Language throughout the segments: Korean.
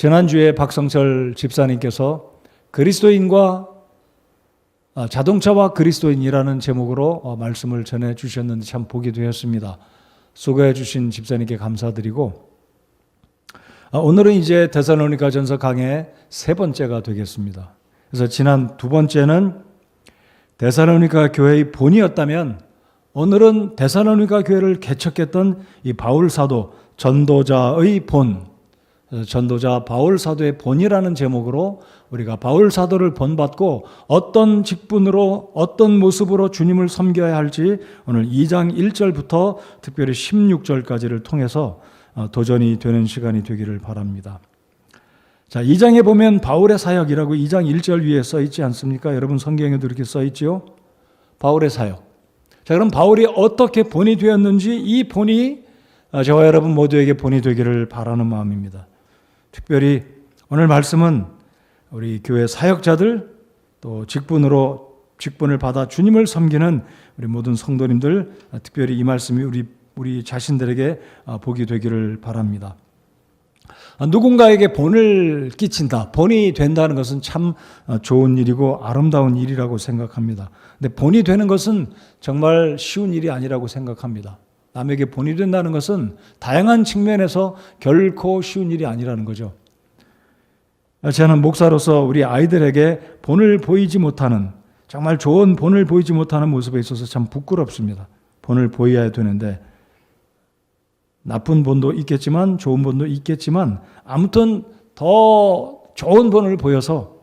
지난주에 박성철 집사님께서 그리스도인과 자동차와 그리스도인이라는 제목으로 말씀을 전해 주셨는데 참 복이 되었습니다. 수고해 주신 집사님께 감사드리고, 오늘은 이제 데살로니가전서 강의 세 번째가 되겠습니다. 그래서 지난 두 번째는 데살로니가 교회의 본이었다면, 오늘은 데살로니가 교회를 개척했던 이 바울 사도, 전도자의 본, 전도자 바울 사도의 본이라는 제목으로 우리가 바울 사도를 본받고 어떤 직분으로 어떤 모습으로 주님을 섬겨야 할지 오늘 2장 1절부터 특별히 16절까지를 통해서 도전이 되는 시간이 되기를 바랍니다. 자, 2장에 보면 바울의 사역이라고 2장 1절 위에 써 있지 않습니까? 여러분 성경에도 이렇게 써 있지요? 바울의 사역. 자, 그럼 바울이 어떻게 본이 되었는지 이 본이 저와 여러분 모두에게 본이 되기를 바라는 마음입니다. 특별히 오늘 말씀은 우리 교회 사역자들, 또 직분을 받아 주님을 섬기는 우리 모든 성도님들, 특별히 이 말씀이 우리 자신들에게 복이 되기를 바랍니다. 누군가에게 본을 끼친다, 본이 된다는 것은 참 좋은 일이고 아름다운 일이라고 생각합니다. 근데 본이 되는 것은 정말 쉬운 일이 아니라고 생각합니다. 남에게 본이 된다는 것은 다양한 측면에서 결코 쉬운 일이 아니라는 거죠. 저는 목사로서 우리 아이들에게 본을 보이지 못하는, 정말 좋은 본을 보이지 못하는 모습에 있어서 참 부끄럽습니다. 본을 보여야 되는데, 나쁜 본도 있겠지만 좋은 본도 있겠지만 아무튼 더 좋은 본을 보여서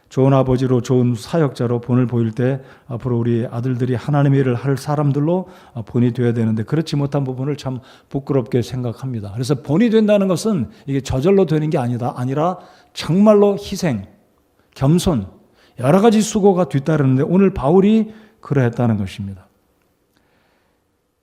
좋은 아버지로 좋은 사역자로 본을 보일 때 앞으로 우리 아들들이 하나님의 일을 할 사람들로 본이 되어야 되는데, 그렇지 못한 부분을 참 부끄럽게 생각합니다. 그래서 본이 된다는 것은 이게 저절로 되는 게 아니라 정말로 희생, 겸손, 여러 가지 수고가 뒤따르는데 오늘 바울이 그러했다는 것입니다.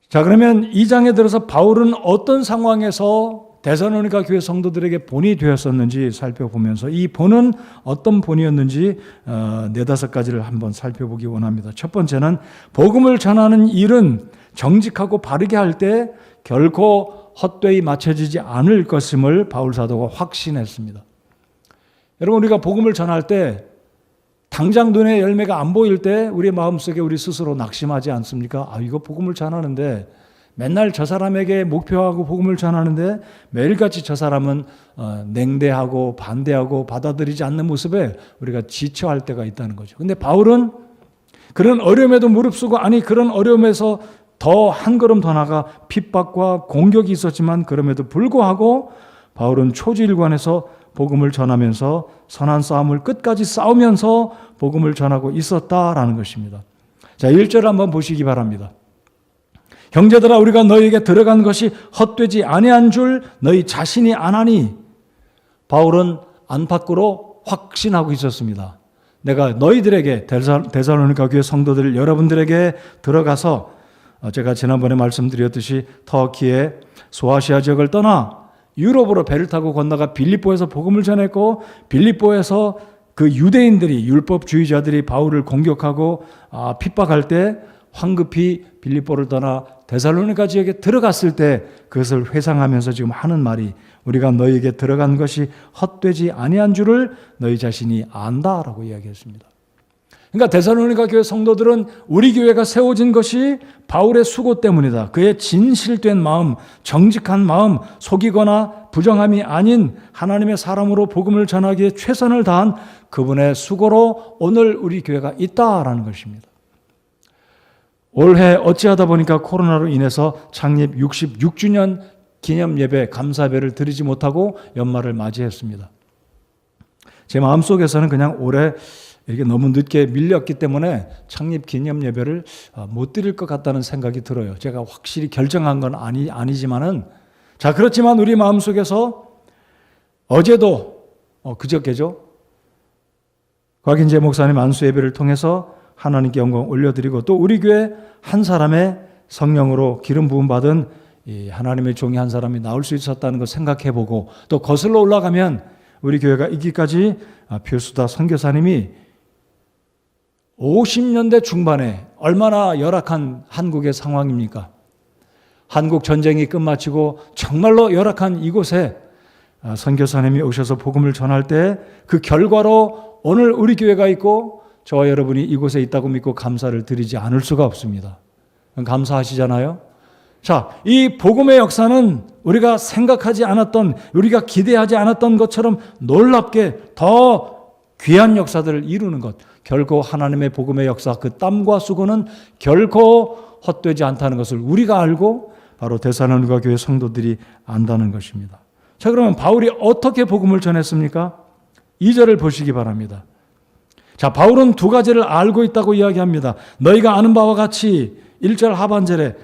자, 그러면 2장에 들어서 바울은 어떤 상황에서 데살로니가 교회 성도들에게 본이 되었었는지 살펴보면서 이 본은 어떤 본이었는지 4-5가지를 한번 살펴보기 원합니다. 첫 번째는 복음을 전하는 일은 정직하고 바르게 할 때 결코 헛되이 맞춰지지 않을 것임을 바울 사도가 확신했습니다. 여러분, 우리가 복음을 전할 때 당장 눈에 열매가 안 보일 때 우리 마음속에 우리 스스로 낙심하지 않습니까? 이거 복음을 전하는데, 맨날 저 사람에게 목표하고 복음을 전하는데 매일같이 저 사람은 냉대하고 반대하고 받아들이지 않는 모습에 우리가 지쳐할 때가 있다는 거죠. 근데 바울은 그런 어려움에도 무릅쓰고, 그런 어려움에서 더 한 걸음 더 나가 핍박과 공격이 있었지만 그럼에도 불구하고 바울은 초지일관에서 복음을 전하면서 선한 싸움을 끝까지 싸우면서 복음을 전하고 있었다라는 것입니다. 자, 1절 한번 보시기 바랍니다. 형제들아, 우리가 너희에게 들어간 것이 헛되지 아니한 줄 너희 자신이 아나니. 바울은 안팎으로 확신하고 있었습니다. 내가 너희들에게, 데살로니가 교회 성도들 여러분들에게 들어가서 제가 지난번에 말씀드렸듯이 터키의 소아시아 지역을 떠나 유럽으로 배를 타고 건너가 빌립보에서 복음을 전했고, 빌립보에서 그 유대인들이, 율법주의자들이 바울을 공격하고 핍박할 때 황급히 빌립보를 떠나 데살로니가 지역에 들어갔을 때 그것을 회상하면서 지금 하는 말이, 우리가 너희에게 들어간 것이 헛되지 아니한 줄을 너희 자신이 안다라고 이야기했습니다. 그러니까 데살로니가 교회 성도들은 우리 교회가 세워진 것이 바울의 수고 때문이다. 그의 진실된 마음, 정직한 마음, 속이거나 부정함이 아닌 하나님의 사람으로 복음을 전하기에 최선을 다한 그분의 수고로 오늘 우리 교회가 있다라는 것입니다. 올해 어찌하다 보니까 코로나로 인해서 창립 66주년 기념 예배, 감사배를 드리지 못하고 연말을 맞이했습니다. 제 마음속에서는 그냥 올해 이렇게 너무 늦게 밀렸기 때문에 창립 기념 예배를 못 드릴 것 같다는 생각이 들어요. 제가 확실히 결정한 건 아니지만은, 자, 그렇지만 우리 마음속에서 어제도 그저께죠, 곽인재 목사님 안수 예배를 통해서 하나님께 영광 올려드리고, 또 우리 교회 한 사람의 성령으로 기름 부음 받은 이 하나님의 종이 한 사람이 나올 수 있었다는 걸 생각해보고, 또 거슬러 올라가면 우리 교회가 있기까지 표수다 선교사님이 50년대 중반에 얼마나 열악한 한국의 상황입니까? 한국 전쟁이 끝마치고 정말로 열악한 이곳에 선교사님이 오셔서 복음을 전할 때 그 결과로 오늘 우리 교회가 있고 저와 여러분이 이곳에 있다고 믿고 감사를 드리지 않을 수가 없습니다. 감사하시잖아요. 자, 이 복음의 역사는 우리가 생각하지 않았던, 우리가 기대하지 않았던 것처럼 놀랍게 더 귀한 역사들을 이루는 것. 결코 하나님의 복음의 역사, 그 땀과 수고는 결코 헛되지 않다는 것을 우리가 알고 바로 데살로니가 교회 성도들이 안다는 것입니다. 자, 그러면 바울이 어떻게 복음을 전했습니까? 2절을 보시기 바랍니다. 자, 바울은 두 가지를 알고 있다고 이야기합니다. 너희가 아는 바와 같이 1절 하반절에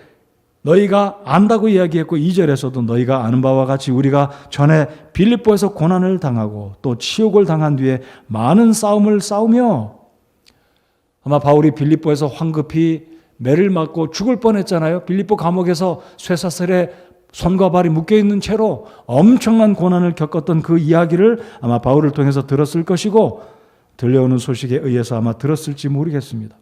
너희가 안다고 이야기했고 2절에서도 너희가 아는 바와 같이 우리가 전에 빌립보에서 고난을 당하고 또 치욕을 당한 뒤에 많은 싸움을 싸우며, 아마 바울이 빌립보에서 황급히 매를 맞고 죽을 뻔했잖아요. 빌립보 감옥에서 쇠사슬에 손과 발이 묶여있는 채로 엄청난 고난을 겪었던 그 이야기를 아마 바울을 통해서 들었을 것이고 들려오는 소식에 의해서 아마 들었을지 모르겠습니다.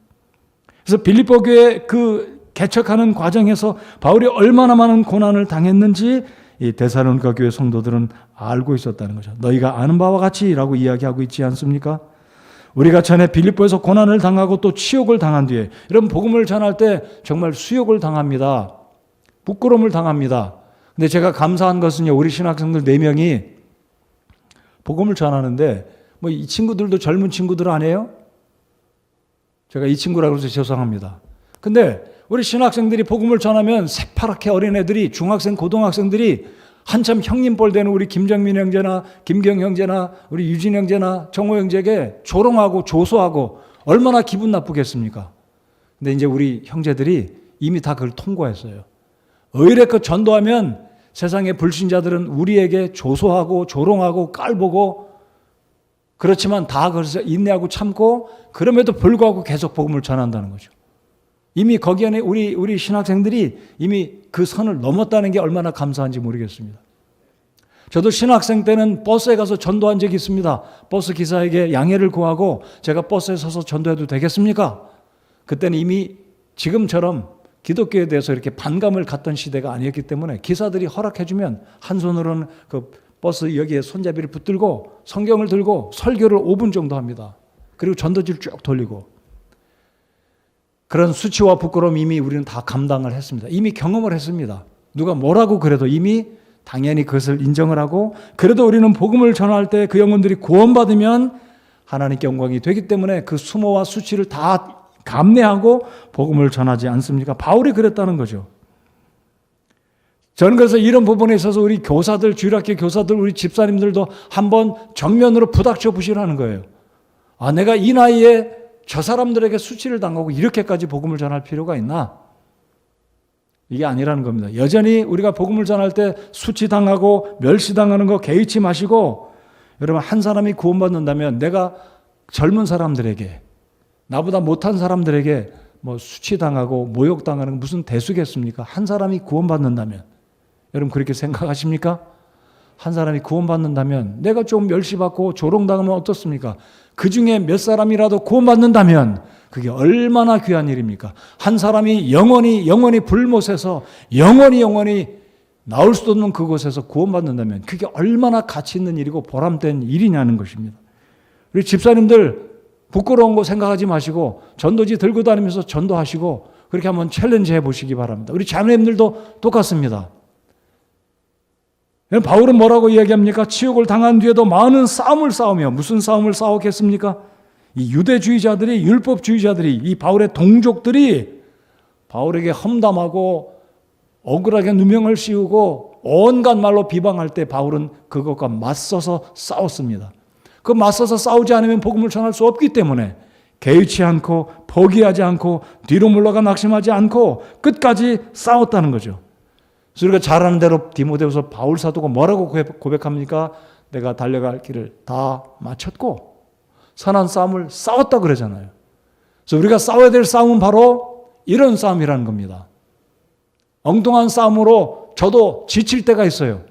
그래서 빌립보 교회 그 개척하는 과정에서 바울이 얼마나 많은 고난을 당했는지 이 데살로니가 교회 성도들은 알고 있었다는 거죠. 너희가 아는 바와 같이라고 이야기하고 있지 않습니까? 우리가 전에 빌립보에서 고난을 당하고 또 치욕을 당한 뒤에, 이런 복음을 전할 때 정말 수욕을 당합니다. 부끄러움을 당합니다. 근데 제가 감사한 것은요, 우리 신학생들 4명이 복음을 전하는데 뭐 이 친구들도 젊은 친구들 아니에요? 제가 이 친구라고 해서 죄송합니다. 근데 우리 신학생들이 복음을 전하면 새파랗게 어린애들이, 중학생, 고등학생들이 한참 형님 뻘 되는 우리 김정민 형제나 김경 형제나 우리 유진 형제나 정호 형제에게 조롱하고 조소하고 얼마나 기분 나쁘겠습니까? 근데 이제 우리 형제들이 이미 다 그걸 통과했어요. 의뢰껏 전도하면 세상의 불신자들은 우리에게 조소하고 조롱하고 깔보고, 그렇지만 다 그래서 인내하고 참고 그럼에도 불구하고 계속 복음을 전한다는 거죠. 이미 거기에 우리 신학생들이 이미 그 선을 넘었다는 게 얼마나 감사한지 모르겠습니다. 저도 신학생 때는 버스에 가서 전도한 적이 있습니다. 버스 기사에게 양해를 구하고 제가 버스에 서서 전도해도 되겠습니까? 그때는 이미 지금처럼 기독교에 대해서 이렇게 반감을 갖던 시대가 아니었기 때문에 기사들이 허락해주면 한 손으로는 그 버스 여기에 손잡이를 붙들고 성경을 들고 설교를 5분 정도 합니다. 그리고 전도지를 쭉 돌리고, 그런 수치와 부끄러움 이미 우리는 다 감당을 했습니다. 이미 경험을 했습니다. 누가 뭐라고 그래도 이미 당연히 그것을 인정을 하고, 그래도 우리는 복음을 전할 때 그 영혼들이 구원받으면 하나님께 영광이 되기 때문에 그 수모와 수치를 다 감내하고 복음을 전하지 않습니까? 바울이 그랬다는 거죠. 저는 그래서 이런 부분에 있어서 우리 교사들, 주일학교 교사들, 우리 집사님들도 한번 정면으로 부닥쳐 보시라는 거예요. 아, 내가 이 나이에 저 사람들에게 수치를 당하고 이렇게까지 복음을 전할 필요가 있나? 이게 아니라는 겁니다. 여전히 우리가 복음을 전할 때 수치당하고 멸시당하는 거 개의치 마시고, 여러분, 한 사람이 구원받는다면 내가 젊은 사람들에게, 나보다 못한 사람들에게 뭐 수치당하고 모욕당하는 건 무슨 대수겠습니까? 한 사람이 구원받는다면, 여러분 그렇게 생각하십니까? 한 사람이 구원받는다면, 내가 좀 멸시받고 조롱당하면 어떻습니까? 그 중에 몇 사람이라도 구원받는다면 그게 얼마나 귀한 일입니까? 한 사람이 영원히 불못에서 영원히 나올 수도 없는 그곳에서 구원받는다면 그게 얼마나 가치 있는 일이고 보람된 일이냐는 것입니다. 우리 집사님들 부끄러운 거 생각하지 마시고 전도지 들고 다니면서 전도하시고 그렇게 한번 챌린지 해보시기 바랍니다. 우리 자매님들도 똑같습니다. 바울은 뭐라고 이야기합니까? 치욕을 당한 뒤에도 많은 싸움을 싸우며, 무슨 싸움을 싸웠겠습니까? 이 유대주의자들이, 율법주의자들이, 이 바울의 동족들이 바울에게 험담하고 억울하게 누명을 씌우고 온갖 말로 비방할 때 바울은 그것과 맞서서 싸웠습니다. 그 맞서서 싸우지 않으면 복음을 전할 수 없기 때문에 개의치 않고 포기하지 않고 뒤로 물러가 낙심하지 않고 끝까지 싸웠다는 거죠. 그래서 우리가 잘 아는 대로 디모데후서 바울 사도가 뭐라고 고백합니까? 내가 달려갈 길을 다 마쳤고 선한 싸움을 싸웠다 그러잖아요. 그래서 우리가 싸워야 될 싸움은 바로 이런 싸움이라는 겁니다. 엉뚱한 싸움으로 저도 지칠 때가 있어요.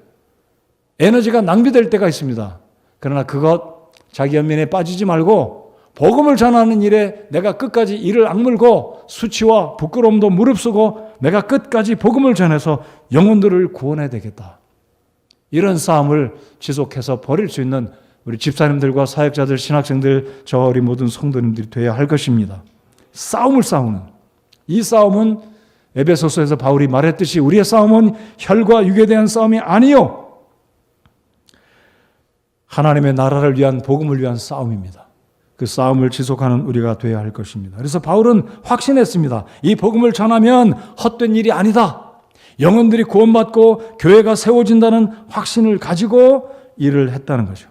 에너지가 낭비될 때가 있습니다. 그러나 그것 자기 연민에 빠지지 말고 복음을 전하는 일에 내가 끝까지 이를 악물고 수치와 부끄러움도 무릅쓰고 내가 끝까지 복음을 전해서 영혼들을 구원해야 되겠다. 이런 싸움을 지속해서 벌일 수 있는 우리 집사님들과 사역자들, 신학생들, 저와 우리 모든 성도님들이 되어야 할 것입니다. 싸움을 싸우는 이 싸움은 에베소서에서 바울이 말했듯이 우리의 싸움은 혈과 육에 대한 싸움이 아니요 하나님의 나라를 위한 복음을 위한 싸움입니다. 그 싸움을 지속하는 우리가 되어야 할 것입니다. 그래서 바울은 확신했습니다. 이 복음을 전하면 헛된 일이 아니다. 영혼들이 구원받고 교회가 세워진다는 확신을 가지고 일을 했다는 거죠.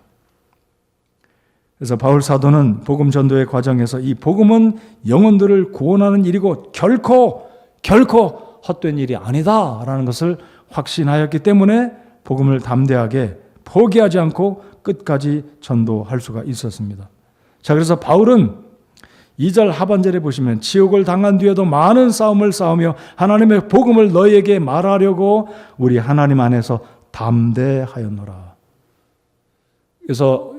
그래서 바울 사도는 복음 전도의 과정에서 이 복음은 영혼들을 구원하는 일이고 결코 헛된 일이 아니다라는 것을 확신하였기 때문에 복음을 담대하게 포기하지 않고 끝까지 전도할 수가 있었습니다. 자, 그래서 바울은 2절 하반절에 보시면 지옥을 당한 뒤에도 많은 싸움을 싸우며 하나님의 복음을 너희에게 말하려고 우리 하나님 안에서 담대하였노라. 그래서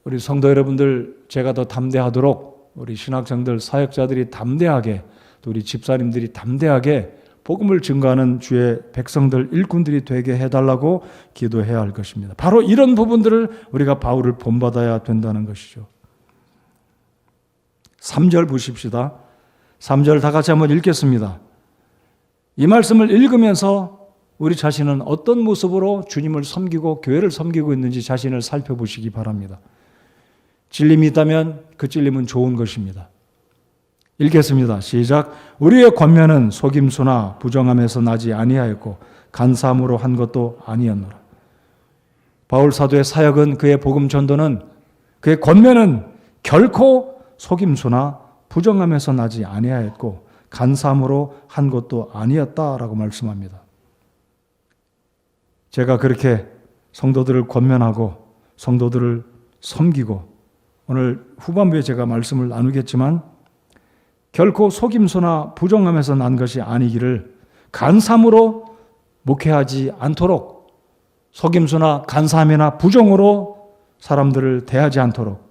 우리 성도 여러분들, 제가 더 담대하도록 우리 신학생들, 사역자들이 담대하게, 또 우리 집사님들이 담대하게 복음을 증거하는 주의 백성들, 일꾼들이 되게 해달라고 기도해야 할 것입니다. 바로 이런 부분들을 우리가 바울을 본받아야 된다는 것이죠. 3절 보십시다. 3절 다 같이 한번 읽겠습니다. 이 말씀을 읽으면서 우리 자신은 어떤 모습으로 주님을 섬기고 교회를 섬기고 있는지 자신을 살펴보시기 바랍니다. 찔림이 있다면 그 찔림은 좋은 것입니다. 읽겠습니다. 시작. 우리의 권면은 속임수나 부정함에서 나지 아니하였고 간사함으로 한 것도 아니었노라. 바울 사도의 사역은, 그의 복음 전도는, 그의 권면은 결코 속임수나 부정함에서 나지 아니하였고 간사함으로 한 것도 아니었다라고 말씀합니다. 제가 그렇게 성도들을 권면하고 성도들을 섬기고, 오늘 후반부에 제가 말씀을 나누겠지만 결코 속임수나 부정함에서 난 것이 아니기를 간사함으로 목회하지 않도록, 속임수나 간사함이나 부정으로 사람들을 대하지 않도록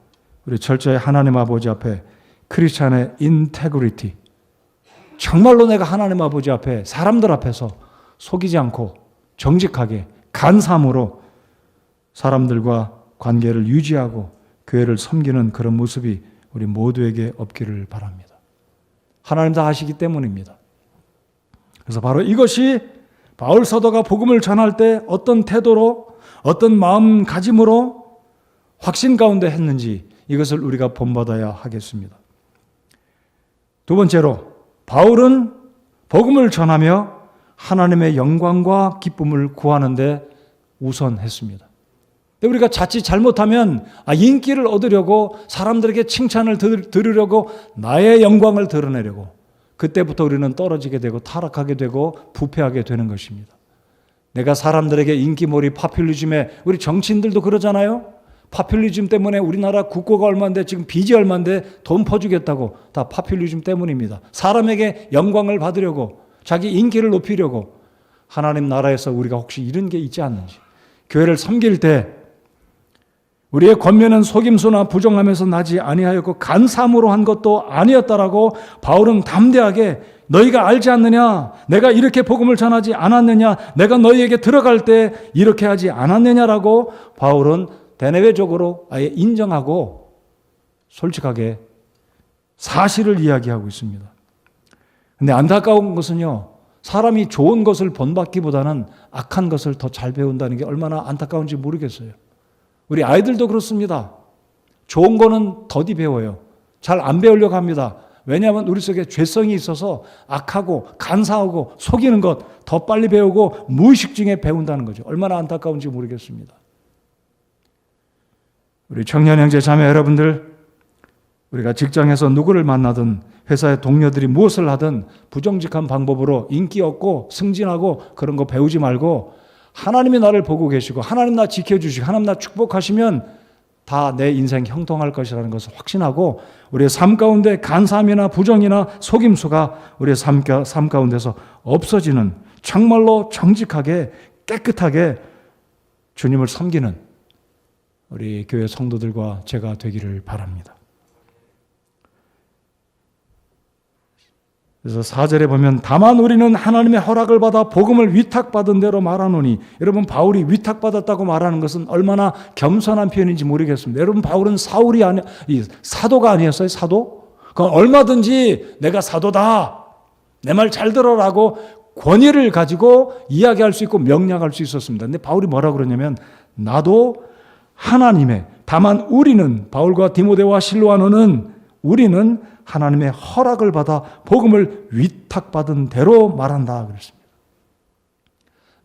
우리 철저히 하나님 아버지 앞에 크리스찬의 인테그리티, 정말로 내가 하나님 아버지 앞에 사람들 앞에서 속이지 않고 정직하게 간사함으로 사람들과 관계를 유지하고 교회를 섬기는 그런 모습이 우리 모두에게 없기를 바랍니다. 하나님 다 아시기 때문입니다. 그래서 바로 이것이 바울 사도가 복음을 전할 때 어떤 태도로, 어떤 마음가짐으로 확신 가운데 했는지 이것을 우리가 본받아야 하겠습니다. 두 번째로, 바울은 복음을 전하며 하나님의 영광과 기쁨을 구하는 데 우선했습니다. 우리가 자칫 잘못하면 인기를 얻으려고, 사람들에게 칭찬을 들으려고, 나의 영광을 드러내려고, 그때부터 우리는 떨어지게 되고 타락하게 되고 부패하게 되는 것입니다. 내가 사람들에게 인기몰이, 파퓰리즘에, 우리 정치인들도 그러잖아요. 파퓰리즘 때문에 우리나라 국고가 얼마인데, 지금 빚이 얼마인데 돈 퍼주겠다고, 다 파퓰리즘 때문입니다. 사람에게 영광을 받으려고, 자기 인기를 높이려고. 하나님 나라에서 우리가 혹시 이런 게 있지 않는지, 교회를 섬길 때 우리의 권면은 속임수나 부정함에서 나지 아니하였고 간사함으로 한 것도 아니었다라고 바울은 담대하게, 너희가 알지 않느냐, 내가 이렇게 복음을 전하지 않았느냐, 내가 너희에게 들어갈 때 이렇게 하지 않았느냐라고 바울은 대내외적으로 아예 인정하고 솔직하게 사실을 이야기하고 있습니다. 근데 안타까운 것은요, 사람이 좋은 것을 본받기보다는 악한 것을 더 잘 배운다는 게 얼마나 안타까운지 모르겠어요. 우리 아이들도 그렇습니다. 좋은 거는 더디 배워요. 잘 안 배우려고 합니다. 왜냐하면 우리 속에 죄성이 있어서 악하고 간사하고 속이는 것 더 빨리 배우고 무의식 중에 배운다는 거죠. 얼마나 안타까운지 모르겠습니다. 우리 청년 형제 자매 여러분들, 우리가 직장에서 누구를 만나든 회사의 동료들이 무엇을 하든 부정직한 방법으로 인기 얻고 승진하고 그런 거 배우지 말고, 하나님이 나를 보고 계시고 하나님 나 지켜주시고 하나님 나 축복하시면 다 내 인생 형통할 것이라는 것을 확신하고, 우리의 삶 가운데 간사함이나 부정이나 속임수가 우리의 삶 가운데서 없어지는, 정말로 정직하게 깨끗하게 주님을 섬기는 우리 교회 성도들과 제가 되기를 바랍니다. 그래서 4절에 보면 다만 우리는 하나님의 허락을 받아 복음을 위탁받은 대로 말하노니, 여러분 바울이 위탁받았다고 말하는 것은 얼마나 겸손한 표현인지 모르겠습니다. 여러분 바울은 사도가 아니었어요? 사도? 그건 얼마든지 내가 사도다, 내 말 잘 들어라고 권위를 가지고 이야기할 수 있고 명령할 수 있었습니다. 근데 바울이 뭐라고 그러냐면 나도 하나님의, 다만 우리는, 바울과 디모데와 실로아노는 우리는 하나님의 허락을 받아 복음을 위탁받은 대로 말한다 그랬습니다.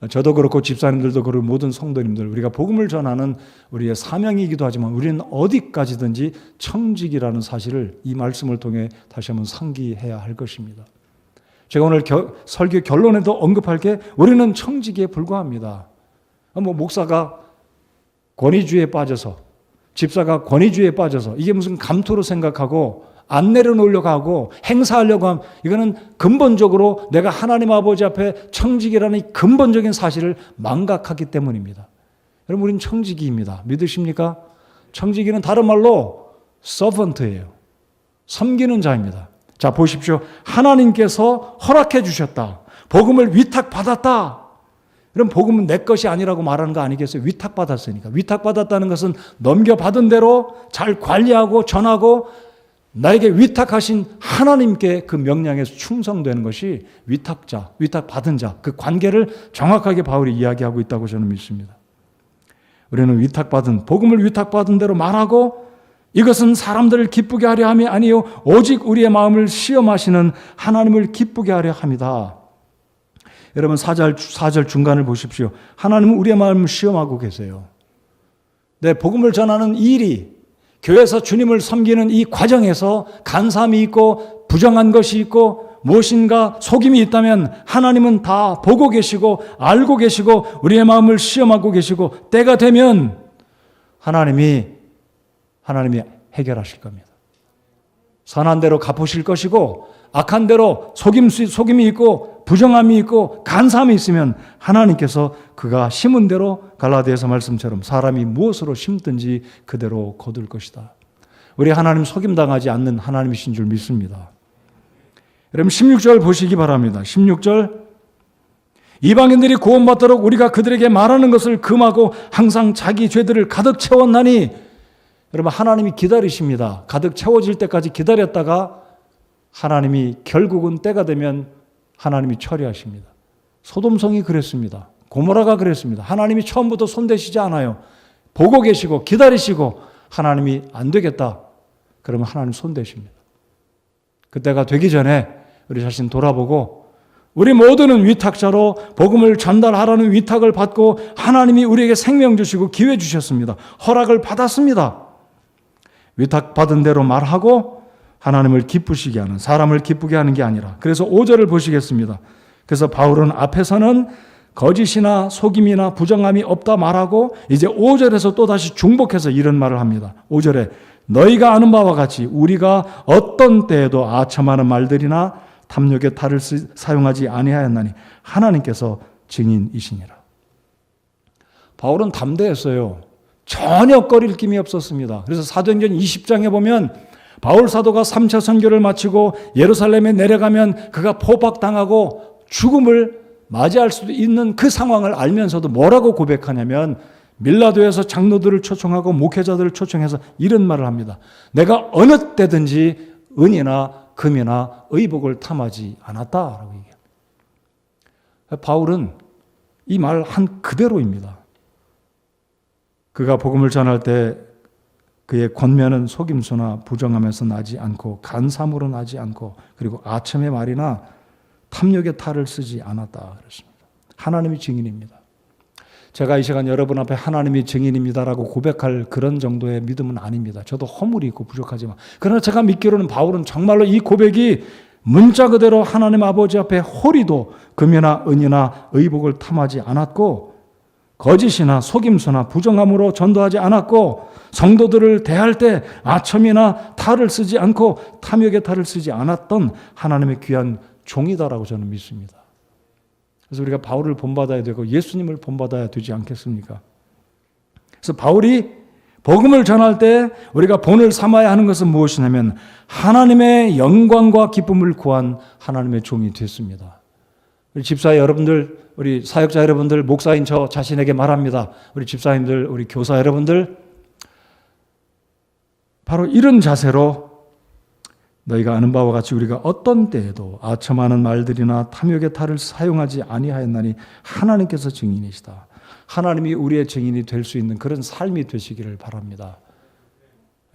저도 그렇고 집사님들도 그렇고 모든 성도님들, 우리가 복음을 전하는 우리의 사명이기도 하지만 우리는 어디까지든지 청직이라는 사실을 이 말씀을 통해 다시 한번 상기해야 할 것입니다. 제가 오늘 설교 결론에도 언급할 게 우리는 청지기에 불과합니다. 목사가 권위주의에 빠져서, 집사가 권위주의에 빠져서 이게 무슨 감투로 생각하고 안 내려놓으려고 하고 행사하려고 하면 이거는 근본적으로 내가 하나님 아버지 앞에 청지기라는 이 근본적인 사실을 망각하기 때문입니다. 여러분 우리는 청지기입니다. 믿으십니까? 청지기는 다른 말로 서번트예요. 섬기는 자입니다. 자 보십시오. 하나님께서 허락해 주셨다. 복음을 위탁받았다. 그럼 복음은 내 것이 아니라고 말하는 거 아니겠어요? 위탁받았으니까. 위탁받았다는 것은 넘겨받은 대로 잘 관리하고 전하고 나에게 위탁하신 하나님께 그 명령에서 충성되는 것이 위탁자, 위탁받은 자, 그 관계를 정확하게 바울이 이야기하고 있다고 저는 믿습니다. 우리는 위탁받은, 복음을 위탁받은 대로 말하고 이것은 사람들을 기쁘게 하려 함이 아니요 오직 우리의 마음을 시험하시는 하나님을 기쁘게 하려 함이다. 여러분 4절 중간을 보십시오. 하나님은 우리의 마음을 시험하고 계세요. 네, 복음을 전하는 이 일이, 교회에서 주님을 섬기는 이 과정에서 간삼이 있고 부정한 것이 있고 무엇인가 속임이 있다면 하나님은 다 보고 계시고 알고 계시고 우리의 마음을 시험하고 계시고 때가 되면 하나님이 해결하실 겁니다. 선한 대로 갚으실 것이고 악한 대로 속임이 있고 부정함이 있고 간삼이 있으면 하나님께서 그가 심은 대로 갈라디아서 말씀처럼 사람이 무엇으로 심든지 그대로 거둘 것이다. 우리 하나님 속임당하지 않는 하나님이신 줄 믿습니다. 여러분 16절 보시기 바랍니다. 16절 이방인들이 구원받도록 우리가 그들에게 말하는 것을 금하고 항상 자기 죄들을 가득 채웠나니, 여러분 하나님이 기다리십니다. 가득 채워질 때까지 기다렸다가 하나님이 결국은 때가 되면 하나님이 처리하십니다. 소돔성이 그랬습니다. 고모라가 그랬습니다. 하나님이 처음부터 손대시지 않아요. 보고 계시고 기다리시고 하나님이 안 되겠다. 그러면 하나님 손대십니다. 그때가 되기 전에 우리 자신 돌아보고 우리 모두는 위탁자로 복음을 전달하라는 위탁을 받고 하나님이 우리에게 생명 주시고 기회 주셨습니다. 허락을 받았습니다. 위탁받은 대로 말하고 하나님을 기쁘시게 하는, 사람을 기쁘게 하는 게 아니라. 그래서 5절을 보시겠습니다. 그래서 바울은 앞에서는 거짓이나 속임이나 부정함이 없다 말하고 이제 5절에서 또다시 중복해서 이런 말을 합니다. 5절에 너희가 아는 바와 같이 우리가 어떤 때에도 아첨하는 말들이나 탐욕의 탈을 사용하지 아니하였나니 하나님께서 증인이시니라. 바울은 담대했어요. 전혀 꺼릴 김이 없었습니다. 그래서 사도행전 20장에 보면 바울 사도가 3차 선교를 마치고 예루살렘에 내려가면 그가 포박당하고 죽음을 맞이할 수도 있는 그 상황을 알면서도 뭐라고 고백하냐면 밀라도에서 장로들을 초청하고 목회자들을 초청해서 이런 말을 합니다. 내가 어느 때든지 은이나 금이나 의복을 탐하지 않았다라고 얘기합니다. 바울은 이 말 한 그대로입니다. 그가 복음을 전할 때 그의 권면은 속임수나 부정함에서 나지 않고 간삼으로 나지 않고 그리고 아첨의 말이나 탐욕의 탈을 쓰지 않았다 그랬습니다. 하나님이 증인입니다. 제가 이 시간 여러분 앞에 하나님이 증인입니다라고 고백할 그런 정도의 믿음은 아닙니다. 저도 허물이 있고 부족하지만, 그러나 제가 믿기로는 바울은 정말로 이 고백이 문자 그대로 하나님 아버지 앞에 호리도 금이나 은이나 의복을 탐하지 않았고 거짓이나 속임수나 부정함으로 전도하지 않았고 성도들을 대할 때 아첨이나 탈을 쓰지 않고 탐욕의 탈을 쓰지 않았던 하나님의 귀한 종이다라고 저는 믿습니다. 그래서 우리가 바울을 본받아야 되고 예수님을 본받아야 되지 않겠습니까? 그래서 바울이 복음을 전할 때 우리가 본을 삼아야 하는 것은 무엇이냐면 하나님의 영광과 기쁨을 구한 하나님의 종이 됐습니다. 우리 집사 여러분들, 우리 사역자 여러분들, 목사인 저 자신에게 말합니다. 우리 집사님들, 우리 교사 여러분들, 바로 이런 자세로 너희가 아는 바와 같이 우리가 어떤 때에도 아첨하는 말들이나 탐욕의 탈을 사용하지 아니하였나니 하나님께서 증인이시다. 하나님이 우리의 증인이 될 수 있는 그런 삶이 되시기를 바랍니다.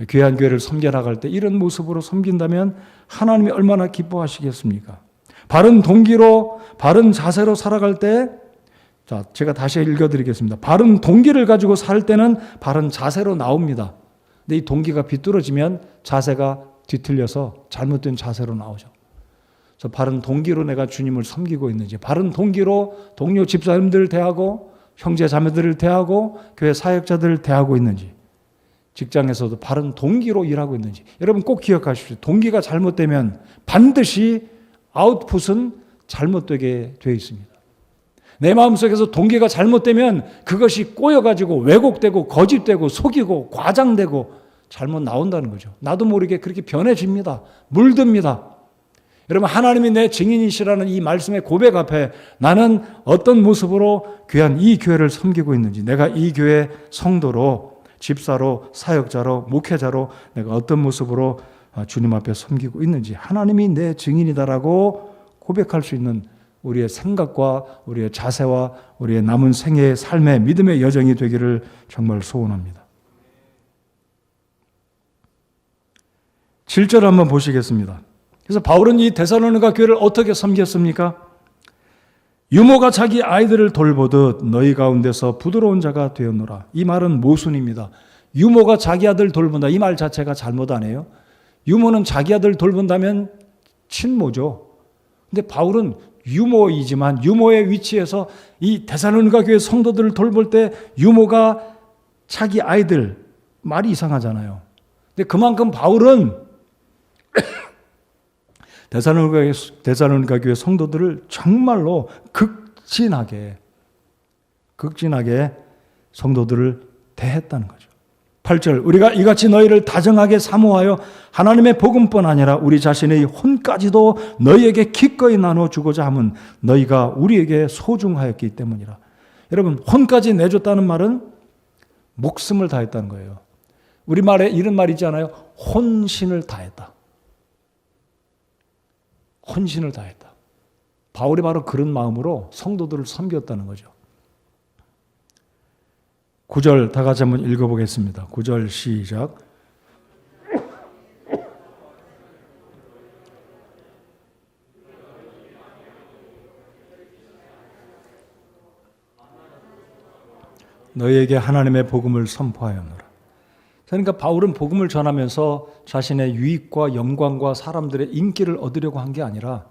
귀한 교회를 섬겨나갈 때 이런 모습으로 섬긴다면 하나님이 얼마나 기뻐하시겠습니까? 바른 동기로, 바른 자세로 살아갈 때, 자, 제가 다시 읽어드리겠습니다. 바른 동기를 가지고 살 때는 바른 자세로 나옵니다. 근데 이 동기가 비뚤어지면 자세가 뒤틀려서 잘못된 자세로 나오죠. 그래서 바른 동기로 내가 주님을 섬기고 있는지, 바른 동기로 동료 집사님들을 대하고 형제 자매들을 대하고 교회 사역자들을 대하고 있는지, 직장에서도 바른 동기로 일하고 있는지. 여러분 꼭 기억하십시오. 동기가 잘못되면 반드시 아웃풋은 잘못되게 되어 있습니다. 내 마음속에서 동기가 잘못되면 그것이 꼬여가지고 왜곡되고 거짓되고 속이고 과장되고 잘못 나온다는 거죠. 나도 모르게 그렇게 변해집니다. 물듭니다. 여러분, 하나님이 내 증인이시라는 이 말씀의 고백 앞에 나는 어떤 모습으로 귀한 이 교회를 섬기고 있는지, 내가 이 교회 성도로, 집사로, 사역자로, 목회자로 내가 어떤 모습으로 주님 앞에 섬기고 있는지 하나님이 내 증인이다라고 고백할 수 있는 우리의 생각과 우리의 자세와 우리의 남은 생애의 삶의 믿음의 여정이 되기를 정말 소원합니다. 7절 한번 보시겠습니다. 그래서 바울은 이 데살로니가 교회를 어떻게 섬겼습니까? 유모가 자기 아이들을 돌보듯 너희 가운데서 부드러운 자가 되었노라. 이 말은 모순입니다. 유모가 자기 아들 돌본다. 이 말 자체가 잘못 아니에요. 유모는 자기 아들 돌본다면 친모죠. 근데 바울은 유모이지만 유모의 위치에서 이 데살로니가 교회 성도들을 돌볼 때 유모가 자기 아이들, 말이 이상하잖아요. 근데 그만큼 바울은 데살로니가 교회 성도들을 정말로 극진하게 성도들을 대했다는 거죠. 8절, 우리가 이같이 너희를 다정하게 사모하여 하나님의 복음뿐 아니라 우리 자신의 혼까지도 너희에게 기꺼이 나눠주고자 함은 너희가 우리에게 소중하였기 때문이라. 여러분, 혼까지 내줬다는 말은 목숨을 다했다는 거예요. 우리말에 이런 말 있잖아요. 혼신을 다했다. 혼신을 다했다. 바울이 바로 그런 마음으로 성도들을 섬겼다는 거죠. 9절 다 같이 한번 읽어보겠습니다. 9절 시작. 너희에게 하나님의 복음을 선포하였노라. 그러니까 바울은 복음을 전하면서 자신의 유익과 영광과 사람들의 인기를 얻으려고 한 게 아니라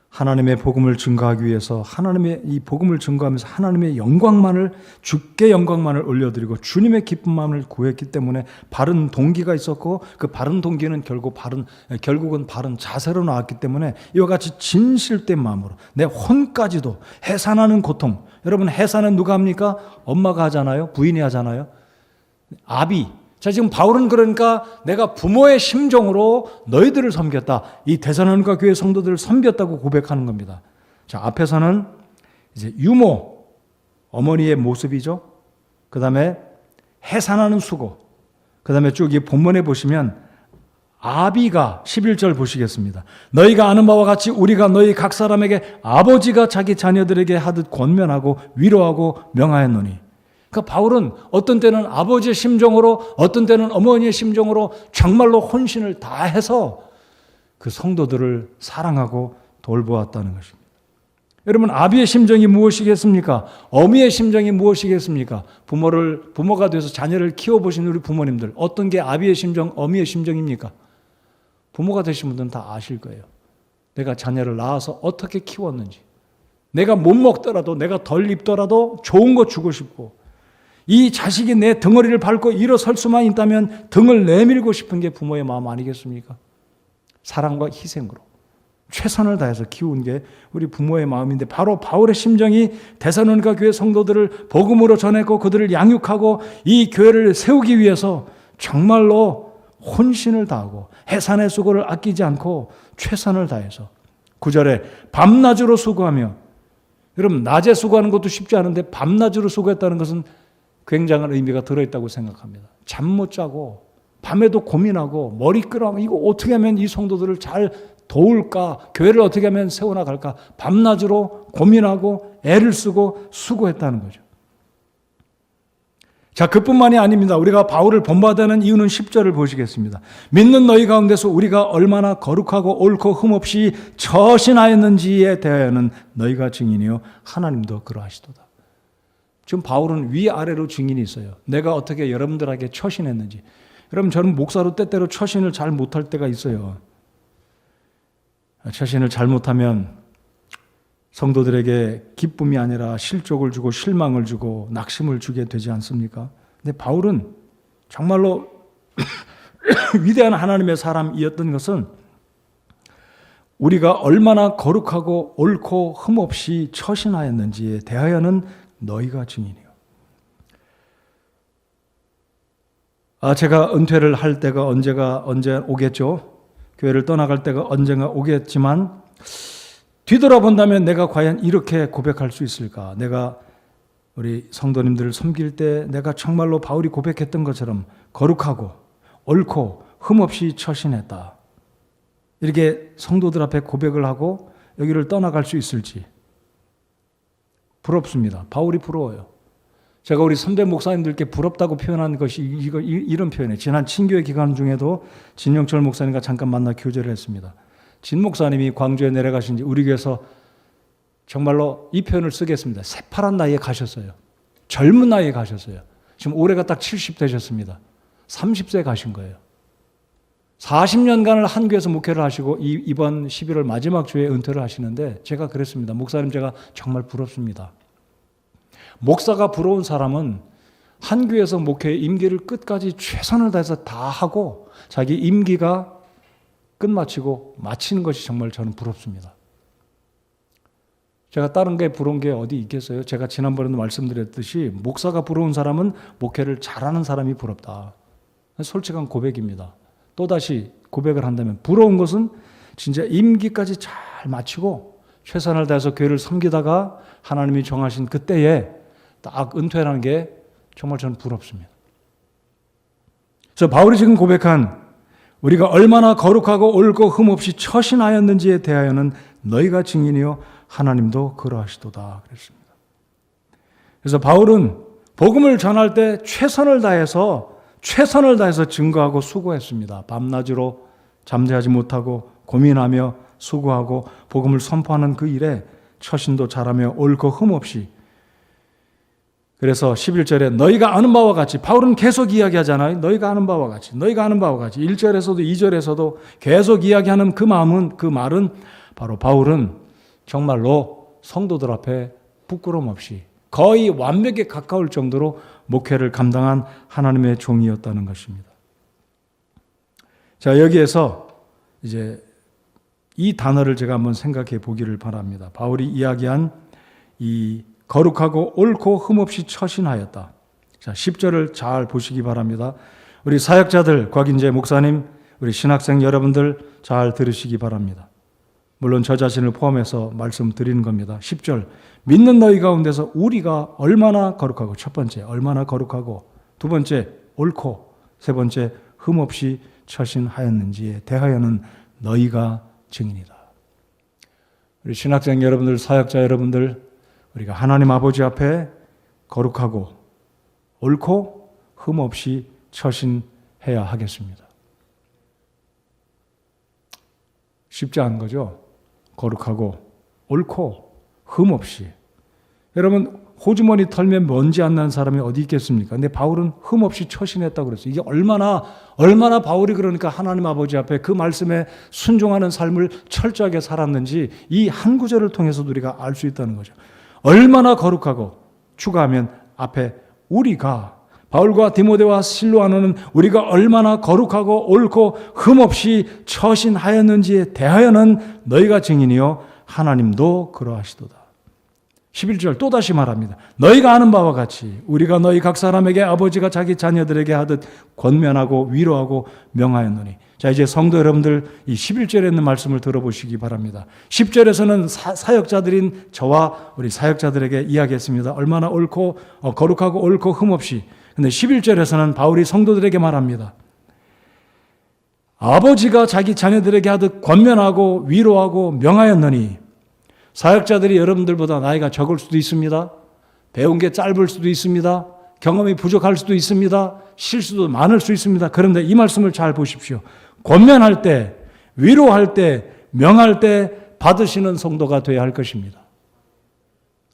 하나님의 복음을 증거하기 위해서 하나님의 이 복음을 증거하면서 하나님의 영광만을, 주께 영광만을 올려드리고 주님의 기쁨만을 구했기 때문에 바른 동기가 있었고, 그 바른 동기는 결국은 바른 자세로 나왔기 때문에 이와 같이 진실된 마음으로 내 혼까지도 해산하는 고통. 여러분, 해산은 누가 합니까? 엄마가 하잖아요. 부인이 하잖아요. 아비. 자, 지금 바울은 그러니까 내가 부모의 심정으로 너희들을 섬겼다. 이 데살로니가 교회 성도들을 섬겼다고 고백하는 겁니다. 자, 앞에서는 이제 유모, 어머니의 모습이죠. 그 다음에 해산하는 수고. 그 다음에 쭉 이 본문에 보시면 아비가 11절 보시겠습니다. 너희가 아는 바와 같이 우리가 너희 각 사람에게 아버지가 자기 자녀들에게 하듯 권면하고 위로하고 명하였노니. 그러니까 바울은 어떤 때는 아버지의 심정으로, 어떤 때는 어머니의 심정으로 정말로 혼신을 다해서 그 성도들을 사랑하고 돌보았다는 것입니다. 여러분, 아비의 심정이 무엇이겠습니까? 어미의 심정이 무엇이겠습니까? 부모가 돼서 자녀를 키워보신 우리 부모님들, 어떤 게 아비의 심정, 어미의 심정입니까? 부모가 되신 분들은 다 아실 거예요. 내가 자녀를 낳아서 어떻게 키웠는지, 내가 못 먹더라도, 내가 덜 입더라도 좋은 거 주고 싶고, 이 자식이 내 덩어리를 밟고 일어설 수만 있다면 등을 내밀고 싶은 게 부모의 마음 아니겠습니까? 사랑과 희생으로. 최선을 다해서 키운 게 우리 부모의 마음인데 바로 바울의 심정이 데살로니가 교회 성도들을 복음으로 전했고 그들을 양육하고 이 교회를 세우기 위해서 정말로 혼신을 다하고 해산의 수고를 아끼지 않고 최선을 다해서 9절에 밤낮으로 수고하며, 여러분 낮에 수고하는 것도 쉽지 않은데 밤낮으로 수고했다는 것은 굉장한 의미가 들어있다고 생각합니다. 잠 못 자고 밤에도 고민하고 머리 끌어가고 이거 어떻게 하면 이 성도들을 잘 도울까, 교회를 어떻게 하면 세워나갈까, 밤낮으로 고민하고 애를 쓰고 수고했다는 거죠. 자, 그뿐만이 아닙니다. 우리가 바울을 본받아는 이유는 10절을 보시겠습니다. 믿는 너희 가운데서 우리가 얼마나 거룩하고 옳고 흠없이 처신하였는지에 대하여는 너희가 증인이요 하나님도 그러하시도다. 지금 바울은 위아래로 증인이 있어요. 내가 어떻게 여러분들에게 처신했는지. 여러분, 저는 목사로 때때로 처신을 잘 못할 때가 있어요. 처신을 잘못하면 성도들에게 기쁨이 아니라 실족을 주고 실망을 주고 낙심을 주게 되지 않습니까? 근데 바울은 정말로 위대한 하나님의 사람이었던 것은 우리가 얼마나 거룩하고 옳고 흠없이 처신하였는지에 대하여는 너희가 증인이요. 제가 은퇴를 할 때가 언제 오겠죠? 교회를 떠나갈 때가 언젠가 오겠지만 뒤돌아본다면 내가 과연 이렇게 고백할 수 있을까? 내가 우리 성도님들을 섬길 때 내가 정말로 바울이 고백했던 것처럼 거룩하고 옳고 흠없이 처신했다. 이렇게 성도들 앞에 고백을 하고 여기를 떠나갈 수 있을지 부럽습니다. 바울이 부러워요. 제가 우리 선배 목사님들께 부럽다고 표현한 것이 이런 표현이에요. 지난 친교회 기간 중에도 진영철 목사님과 잠깐 만나 교제를 했습니다. 진 목사님이 광주에 내려가신 지 우리 교회에서 정말로 이 표현을 쓰겠습니다. 새파란 나이에 가셨어요. 젊은 나이에 가셨어요. 지금 올해가 딱 70 되셨습니다. 30세에 가신 거예요. 40년간을 한 교회에서 목회를 하시고 이번 11월 마지막 주에 은퇴를 하시는데 제가 그랬습니다. 목사님, 제가 정말 부럽습니다. 목사가 부러운 사람은 한 교회에서 목회의 임기를 끝까지 최선을 다해서 다 하고 자기 임기가 끝마치고 마치는 것이 정말 저는 부럽습니다. 제가 다른 게 부러운 게 어디 있겠어요? 제가 지난번에도 말씀드렸듯이 목사가 부러운 사람은 목회를 잘하는 사람이 부럽다. 솔직한 고백입니다. 또다시 고백을 한다면 부러운 것은 진짜 임기까지 잘 마치고 최선을 다해서 교회를 섬기다가 하나님이 정하신 그때에 딱 은퇴하는 게 정말 저는 부럽습니다. 그래서 바울이 지금 고백한 우리가 얼마나 거룩하고 옳고 흠없이 처신하였는지에 대하여는 너희가 증인이요 하나님도 그러하시도다 그랬습니다. 그래서 바울은 복음을 전할 때 최선을 다해서 증거하고 수고했습니다. 밤낮으로 잠자지 못하고 고민하며 수고하고 복음을 선포하는 그 일에 처신도 잘하며 옳고 흠없이. 그래서 11절에 너희가 아는 바와 같이, 바울은 계속 이야기하잖아요. 너희가 아는 바와 같이 1절에서도 2절에서도 계속 이야기하는 그 말은 바로 바울은 정말로 성도들 앞에 부끄러움 없이 거의 완벽에 가까울 정도로 목회를 감당한 하나님의 종이었다는 것입니다. 자, 여기에서 이제 이 단어를 제가 한번 생각해 보기를 바랍니다. 바울이 이야기한 이 거룩하고 옳고 흠없이 처신하였다. 자, 10절을 잘 보시기 바랍니다. 우리 사역자들, 곽인재 목사님, 우리 신학생 여러분들 잘 들으시기 바랍니다. 물론 저 자신을 포함해서 말씀드리는 겁니다. 10절, 믿는 너희 가운데서 우리가 얼마나 거룩하고, 첫 번째 얼마나 거룩하고, 두 번째 옳고, 세 번째 흠없이 처신하였는지에 대하여는 너희가 증인이다. 우리 신학생 여러분들, 사역자 여러분들, 우리가 하나님 아버지 앞에 거룩하고 옳고 흠없이 처신해야 하겠습니다. 쉽지 않은 거죠. 거룩하고 옳고 흠없이. 여러분, 호주머니 털면 먼지 안 나는 사람이 어디 있겠습니까? 근데 바울은 흠없이 처신했다고 그랬어요. 이게 얼마나 바울이 그러니까 하나님 아버지 앞에 그 말씀에 순종하는 삶을 철저하게 살았는지 이 한 구절을 통해서도 우리가 알 수 있다는 거죠. 얼마나 거룩하고, 추가하면 앞에 우리가, 바울과 디모데와 실로아노는 우리가 얼마나 거룩하고 옳고 흠없이 처신하였는지에 대하여는 너희가 증인이요 하나님도 그러하시도다. 11절 또다시 말합니다. 너희가 아는 바와 같이 우리가 너희 각 사람에게 아버지가 자기 자녀들에게 하듯 권면하고 위로하고 명하였노니. 자, 이제 성도 여러분들 이 11절에 있는 말씀을 들어보시기 바랍니다. 10절에서는 사역자들인 저와 우리 사역자들에게 이야기했습니다. 얼마나 옳고 거룩하고 옳고 흠없이. 근데 11절에서는 바울이 성도들에게 말합니다. 아버지가 자기 자녀들에게 하듯 권면하고 위로하고 명하였노니. 사역자들이 여러분들보다 나이가 적을 수도 있습니다. 배운 게 짧을 수도 있습니다. 경험이 부족할 수도 있습니다. 실수도 많을 수 있습니다. 그런데 이 말씀을 잘 보십시오. 권면할 때, 위로할 때, 명할 때 받으시는 성도가 되어야 할 것입니다.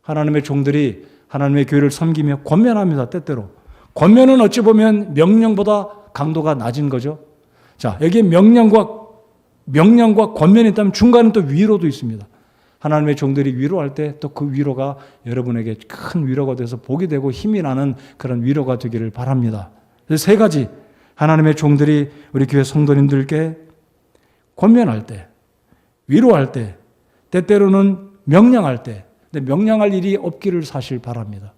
하나님의 종들이 하나님의 교회를 섬기며 권면합니다. 때때로. 권면은 어찌 보면 명령보다 강도가 낮은 거죠. 자, 여기에 명령과 권면이 있다면 중간에 또 위로도 있습니다. 하나님의 종들이 위로할 때 또 그 위로가 여러분에게 큰 위로가 돼서 복이 되고 힘이 나는 그런 위로가 되기를 바랍니다. 그래서 세 가지 하나님의 종들이 우리 교회 성도님들께 권면할 때, 위로할 때, 때때로는 명령할 때, 근데 명령할 일이 없기를 사실 바랍니다.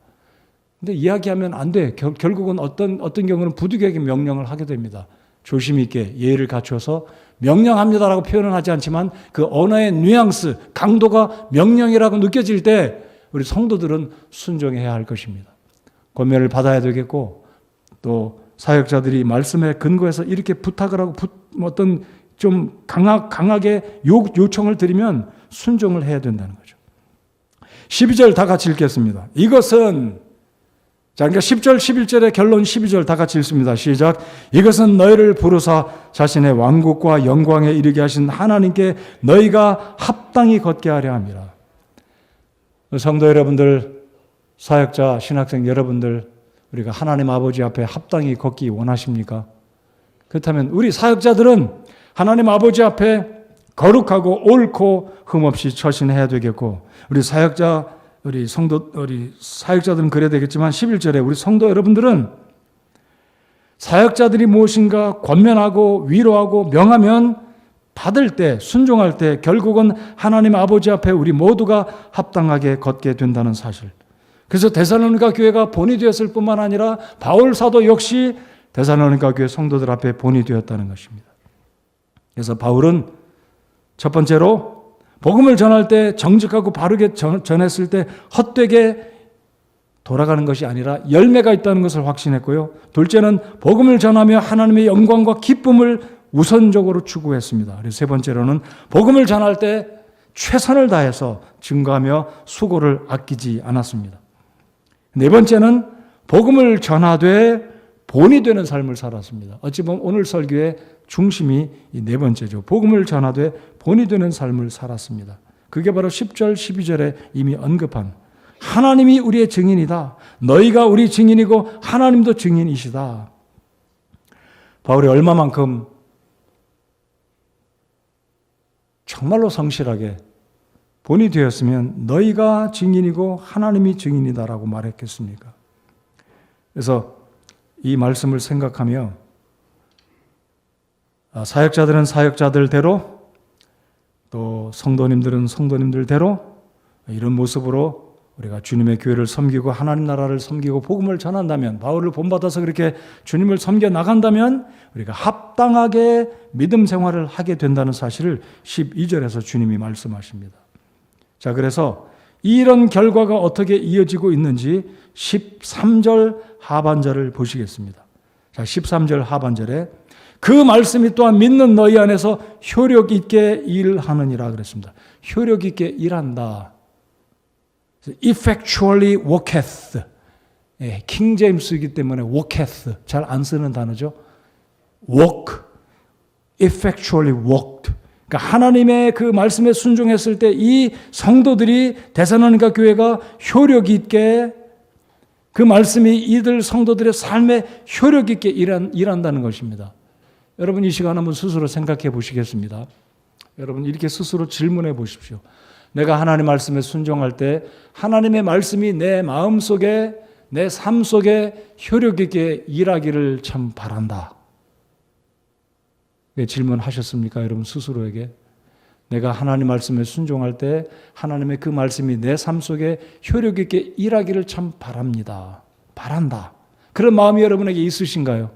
근데 이야기하면 안 돼. 결국은 어떤 경우는 부득이하게 명령을 하게 됩니다. 조심 있게 예의를 갖춰서 명령합니다라고 표현은 하지 않지만 그 언어의 뉘앙스, 강도가 명령이라고 느껴질 때 우리 성도들은 순종해야 할 것입니다. 권면을 받아야 되겠고 또 사역자들이 말씀에 근거해서 이렇게 부탁을 하고 어떤 좀 강하게 요청을 드리면 순종을 해야 된다는 거죠. 12절 다 같이 읽겠습니다. 이것은 자, 그러니까 10절, 11절의 결론 12절 다 같이 읽습니다. 시작. 이것은 너희를 부르사 자신의 왕국과 영광에 이르게 하신 하나님께 너희가 합당히 걷게 하려 함이라. 성도 여러분들, 사역자, 신학생 여러분들, 우리가 하나님 아버지 앞에 합당히 걷기 원하십니까? 그렇다면 우리 사역자들은 하나님 아버지 앞에 거룩하고 옳고 흠없이 처신해야 되겠고, 우리 사역자들은 그래야 되겠지만 11절에 우리 성도 여러분들은 사역자들이 무엇인가 권면하고 위로하고 명하면 받을 때, 순종할 때 결국은 하나님 아버지 앞에 우리 모두가 합당하게 걷게 된다는 사실. 그래서 데살로니가 교회가 본이 되었을 뿐만 아니라 바울 사도 역시 데살로니가 교회 성도들 앞에 본이 되었다는 것입니다. 그래서 바울은 첫 번째로 복음을 전할 때 정직하고 바르게 전했을 때 헛되게 돌아가는 것이 아니라 열매가 있다는 것을 확신했고요. 둘째는 복음을 전하며 하나님의 영광과 기쁨을 우선적으로 추구했습니다. 그리고 세 번째로는 복음을 전할 때 최선을 다해서 증거하며 수고를 아끼지 않았습니다. 네 번째는 복음을 전하되 본이 되는 삶을 살았습니다. 어찌 보면 오늘 설교의 중심이 이 네 번째죠. 복음을 전하되 본이 되는 삶을 살았습니다. 그게 바로 10절, 12절에 이미 언급한 하나님이 우리의 증인이다. 너희가 우리 증인이고 하나님도 증인이시다. 바울이 얼마만큼 정말로 성실하게 본이 되었으면 너희가 증인이고 하나님이 증인이다라고 말했겠습니까? 그래서 이 말씀을 생각하며 사역자들은 사역자들대로 또 성도님들은 성도님들대로 이런 모습으로 우리가 주님의 교회를 섬기고 하나님 나라를 섬기고 복음을 전한다면, 바울을 본받아서 그렇게 주님을 섬겨 나간다면 우리가 합당하게 믿음 생활을 하게 된다는 사실을 12절에서 주님이 말씀하십니다. 자, 그래서 이런 결과가 어떻게 이어지고 있는지 13절 하반절을 보시겠습니다. 자, 13절 하반절에 그 말씀이 또한 믿는 너희 안에서 효력 있게 일하느니라 그랬습니다. 효력 있게 일한다. effectually worketh. 예, 킹 제임스이기 때문에 worketh 잘 안 쓰는 단어죠. work, effectually worked. 그러니까 하나님의 그 말씀에 순종했을 때 이 성도들이 데살로니가 교회가 효력 있게 그 말씀이 이들 성도들의 삶에 효력 있게 일한다는 것입니다. 여러분 이 시간 한번 스스로 생각해 보시겠습니다. 여러분 이렇게 스스로 질문해 보십시오. 내가 하나님 말씀에 순종할 때 하나님의 말씀이 내 마음속에 내 삶 속에 효력 있게 일하기를 참 바란다. 왜 질문하셨습니까? 여러분 스스로에게. 내가 하나님 말씀에 순종할 때 하나님의 그 말씀이 내 삶 속에 효력 있게 일하기를 참 바랍니다. 바란다. 그런 마음이 여러분에게 있으신가요?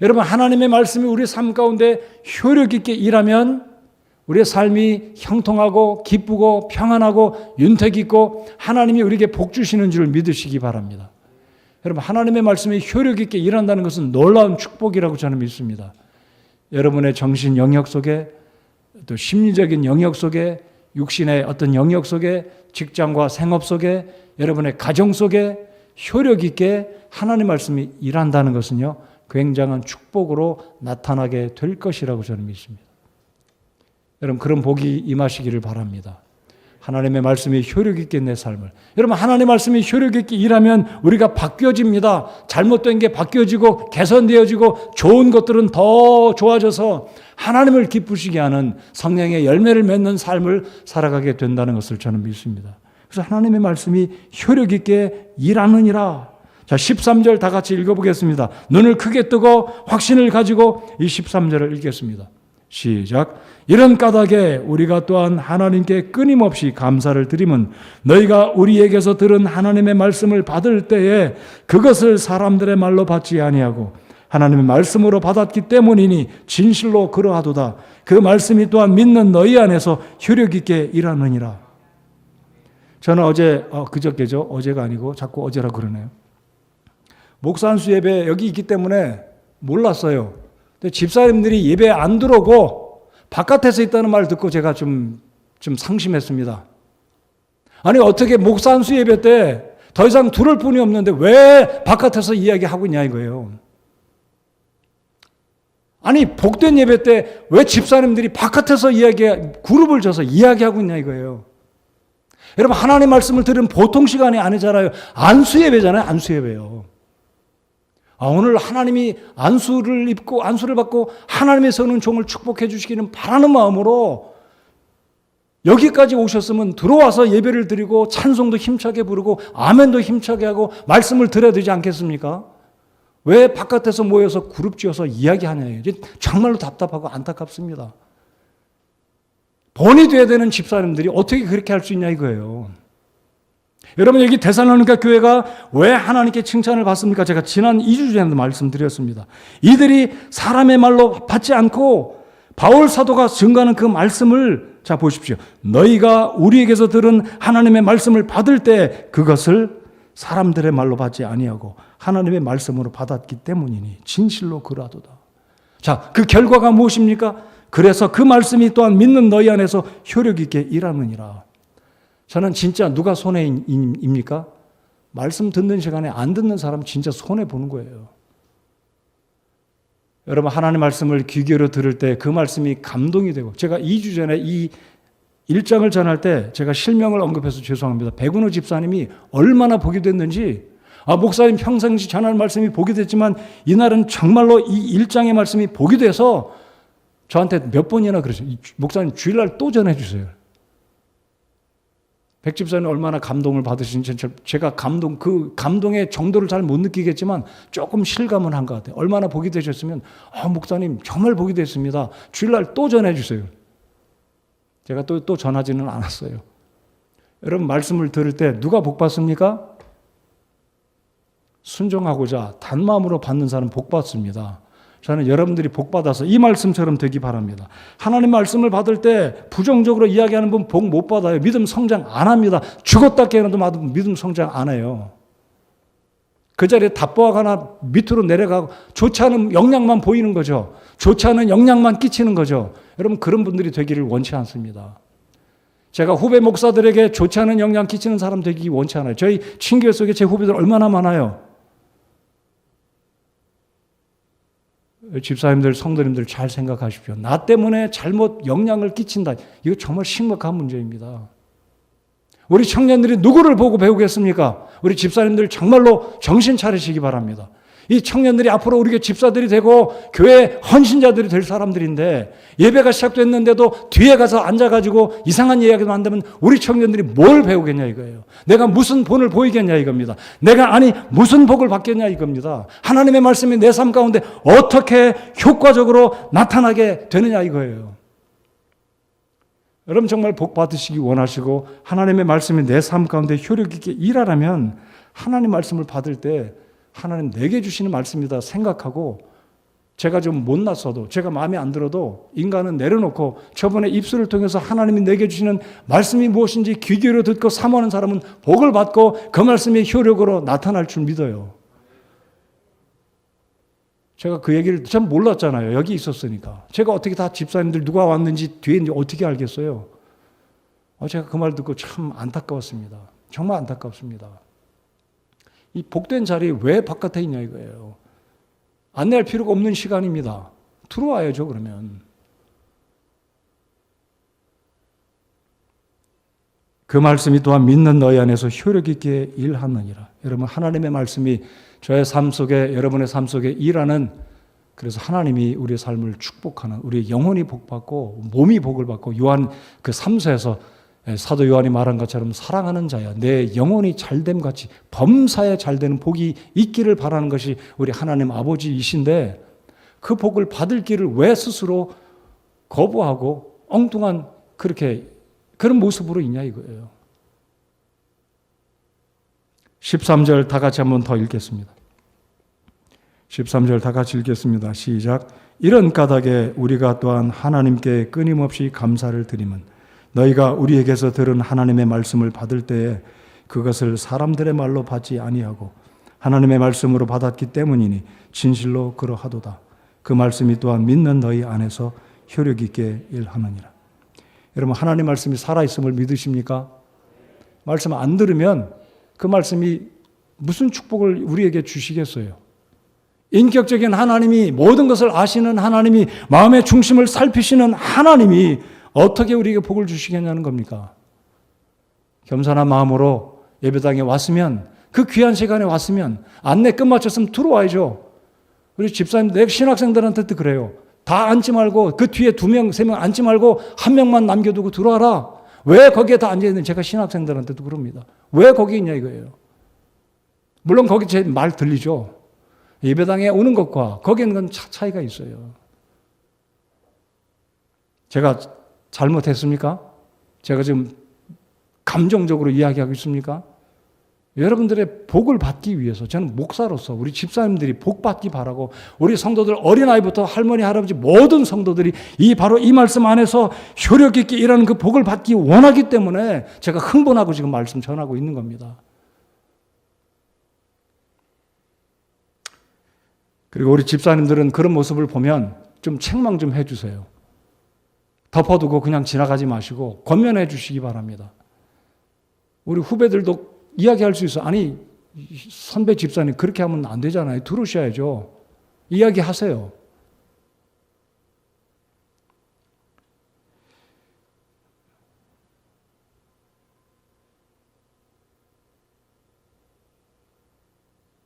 여러분, 하나님의 말씀이 우리 삶 가운데 효력 있게 일하면 우리의 삶이 형통하고 기쁘고 평안하고 윤택 있고 하나님이 우리에게 복 주시는 줄 믿으시기 바랍니다. 여러분, 하나님의 말씀이 효력 있게 일한다는 것은 놀라운 축복이라고 저는 믿습니다. 여러분의 정신 영역 속에, 또 심리적인 영역 속에, 육신의 어떤 영역 속에, 직장과 생업 속에, 여러분의 가정 속에 효력 있게 하나님의 말씀이 일한다는 것은요, 굉장한 축복으로 나타나게 될 것이라고 저는 믿습니다. 여러분, 그런 복이 임하시기를 바랍니다. 하나님의 말씀이 효력 있게 내 삶을. 여러분, 하나님의 말씀이 효력 있게 일하면 우리가 바뀌어집니다. 잘못된 게 바뀌어지고 개선되어지고 좋은 것들은 더 좋아져서 하나님을 기쁘시게 하는 성령의 열매를 맺는 삶을 살아가게 된다는 것을 저는 믿습니다. 그래서 하나님의 말씀이 효력 있게 일하느니라. 자, 13절 다 같이 읽어보겠습니다. 눈을 크게 뜨고 확신을 가지고 이 13절을 읽겠습니다. 시작. 이런 까닭에 우리가 또한 하나님께 끊임없이 감사를 드리면 너희가 우리에게서 들은 하나님의 말씀을 받을 때에 그것을 사람들의 말로 받지 아니하고 하나님의 말씀으로 받았기 때문이니 진실로 그러하도다. 그 말씀이 또한 믿는 너희 안에서 효력 있게 일하느니라. 저는 그저께죠. 어제가 아니고 자꾸 어제라고 그러네요. 목사 안수 예배 여기 있기 때문에 몰랐어요. 근데 집사님들이 예배 안 들어오고 바깥에서 있다는 말 듣고 제가 좀 상심했습니다. 아니, 어떻게 목사 안수 예배 때 더 이상 들을 분이 없는데 왜 바깥에서 이야기하고 있냐 이거예요. 아니, 복된 예배 때 왜 집사님들이 바깥에서 그룹을 져서 이야기하고 있냐 이거예요. 여러분, 하나님의 말씀을 들은 보통 시간이 아니잖아요. 안수 예배잖아요. 안수 예배요. 오늘 하나님이 안수를 입고 안수를 받고 하나님의 서는 종을 축복해 주시기는 바라는 마음으로 여기까지 오셨으면 들어와서 예배를 드리고 찬송도 힘차게 부르고 아멘도 힘차게 하고 말씀을 드려야 되지 않겠습니까? 왜 바깥에서 모여서 그룹 지어서 이야기하냐. 정말로 답답하고 안타깝습니다. 본이 돼야 되는 집사님들이 어떻게 그렇게 할 수 있냐 이거예요. 여러분, 여기 데살로니가 교회가 왜 하나님께 칭찬을 받습니까? 제가 지난 2주 전에도 말씀드렸습니다. 이들이 사람의 말로 받지 않고 바울 사도가 증거하는 그 말씀을, 자 보십시오. 너희가 우리에게서 들은 하나님의 말씀을 받을 때 그것을 사람들의 말로 받지 아니하고 하나님의 말씀으로 받았기 때문이니 진실로 그러하도다. 자, 그 결과가 무엇입니까? 그래서 그 말씀이 또한 믿는 너희 안에서 효력 있게 일하느니라. 저는 진짜 누가 손해입니까? 말씀 듣는 시간에 안 듣는 사람 진짜 손해보는 거예요. 여러분, 하나님의 말씀을 귀 기울여 들을 때 그 말씀이 감동이 되고, 제가 2주 전에 이 1장을 전할 때 제가 실명을 언급해서 죄송합니다. 백운호 집사님이 얼마나 복이 됐는지, 목사님 평상시 전할 말씀이 복이 됐지만 이날은 정말로 이 1장의 말씀이 복이 돼서 저한테 몇 번이나 그러죠. 목사님 주일날 또 전해주세요. 백 집사님 얼마나 감동을 받으신지 제가 그 감동의 정도를 잘 못 느끼겠지만 조금 실감은 한 것 같아요. 얼마나 복이 되셨으면 목사님 정말 복이 됐습니다. 주일날 또 전해주세요. 제가 또 전하지는 않았어요. 여러분, 말씀을 들을 때 누가 복 받습니까? 순종하고자 단마음으로 받는 사람은 복 받습니다. 저는 여러분들이 복 받아서 이 말씀처럼 되기 바랍니다. 하나님 말씀을 받을 때 부정적으로 이야기하는 분 복 못 받아요. 믿음 성장 안 합니다. 죽었다 깨어나도 믿음 성장 안 해요. 그 자리에 답보하거나 밑으로 내려가고 좋지 않은 영향만 보이는 거죠. 좋지 않은 영향만 끼치는 거죠. 여러분, 그런 분들이 되기를 원치 않습니다. 제가 후배 목사들에게 좋지 않은 영향 끼치는 사람 되기 원치 않아요. 저희 친교회 속에 제 후배들 얼마나 많아요. 집사님들, 성도님들 잘 생각하십시오. 나 때문에 잘못 영향을 끼친다. 이거 정말 심각한 문제입니다. 우리 청년들이 누구를 보고 배우겠습니까? 우리 집사님들 정말로 정신 차리시기 바랍니다. 이 청년들이 앞으로 우리 교회 집사들이 되고 교회 헌신자들이 될 사람들인데 예배가 시작됐는데도 뒤에 가서 앉아가지고 이상한 이야기만 한다면 우리 청년들이 뭘 배우겠냐 이거예요. 내가 무슨 본을 보이겠냐 이겁니다. 내가 무슨 복을 받겠냐 이겁니다. 하나님의 말씀이 내 삶 가운데 어떻게 효과적으로 나타나게 되느냐 이거예요. 여러분 정말 복 받으시기 원하시고 하나님의 말씀이 내 삶 가운데 효력 있게 일하라면 하나님 말씀을 받을 때 하나님 내게 주시는 말씀이다 생각하고 제가 좀 못났어도 제가 마음에 안 들어도 인간은 내려놓고 저번에 입술을 통해서 하나님이 내게 주시는 말씀이 무엇인지 귀 기울여 듣고 사모하는 사람은 복을 받고 그 말씀이 효력으로 나타날 줄 믿어요. 제가 그 얘기를 전 몰랐잖아요. 여기 있었으니까. 제가 어떻게 다 집사님들 누가 왔는지 뒤에 있는지 어떻게 알겠어요? 제가 그 말 듣고 참 안타까웠습니다. 정말 안타깝습니다. 이 복된 자리 왜 바깥에 있냐 이거예요. 안내할 필요가 없는 시간입니다. 들어와야죠 그러면. 그 말씀이 또한 믿는 너희 안에서 효력 있게 일하느니라. 여러분 하나님의 말씀이 저의 삶 속에 여러분의 삶 속에 일하는 그래서 하나님이 우리의 삶을 축복하는 우리의 영혼이 복받고 몸이 복을 받고 요한 그 3서에서 사도 요한이 말한 것처럼 사랑하는 자야 내 영혼이 잘됨 같이 범사에 잘되는 복이 있기를 바라는 것이 우리 하나님 아버지이신데 그 복을 받을 길을 왜 스스로 거부하고 엉뚱한 그런 모습으로 있냐 이거예요. 13절 다 같이 한번 더 읽겠습니다. 13절 다 같이 읽겠습니다. 시작. 이런 까닭에 우리가 또한 하나님께 끊임없이 감사를 드리면 너희가 우리에게서 들은 하나님의 말씀을 받을 때에 그것을 사람들의 말로 받지 아니하고 하나님의 말씀으로 받았기 때문이니 진실로 그러하도다. 그 말씀이 또한 믿는 너희 안에서 효력 있게 일하느니라. 여러분 하나님 말씀이 살아있음을 믿으십니까? 말씀 안 들으면 그 말씀이 무슨 축복을 우리에게 주시겠어요? 인격적인 하나님이 모든 것을 아시는 하나님이 마음의 중심을 살피시는 하나님이 어떻게 우리에게 복을 주시겠냐는 겁니까? 겸손한 마음으로 예배당에 왔으면 그 귀한 시간에 왔으면 안내 끝마쳤으면 들어와야죠. 우리 집사님, 내 신학생들한테도 그래요. 다 앉지 말고 그 뒤에 2명, 3명 앉지 말고 한 명만 남겨두고 들어와라. 왜 거기에 다 앉아있는 제가 신학생들한테도 그럽니다. 왜 거기 있냐 이거예요. 물론 거기 제 말 들리죠. 예배당에 오는 것과 거기 있는 건 차이가 있어요. 제가 잘못했습니까? 제가 지금 감정적으로 이야기하고 있습니까? 여러분들의 복을 받기 위해서 저는 목사로서 우리 집사님들이 복 받기 바라고 우리 성도들 어린아이부터 할머니 할아버지 모든 성도들이 바로 이 말씀 안에서 효력 있게 일하는 그 복을 받기 원하기 때문에 제가 흥분하고 지금 말씀 전하고 있는 겁니다. 그리고 우리 집사님들은 그런 모습을 보면 좀 책망 좀 해주세요. 덮어두고 그냥 지나가지 마시고 권면해 주시기 바랍니다. 우리 후배들도 이야기할 수 있어. 아니 선배 집사님 그렇게 하면 안 되잖아요. 들으셔야죠. 이야기하세요.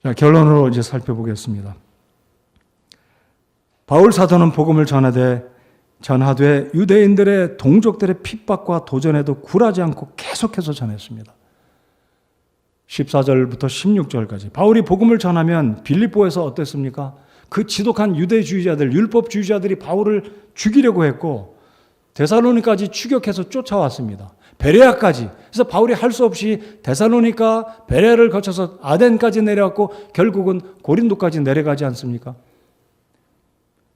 자, 결론으로 이제 살펴보겠습니다. 바울 사도는 복음을 전하되 유대인들의 동족들의 핍박과 도전에도 굴하지 않고 계속해서 전했습니다. 14절부터 16절까지 바울이 복음을 전하면 빌립보에서 어땠습니까? 그 지독한 유대주의자들, 율법주의자들이 바울을 죽이려고 했고 데살로니까지 추격해서 쫓아왔습니다. 베레아까지. 그래서 바울이 할 수 없이 데살로니까, 베레아를 거쳐서 아덴까지 내려왔고 결국은 고린도까지 내려가지 않습니까?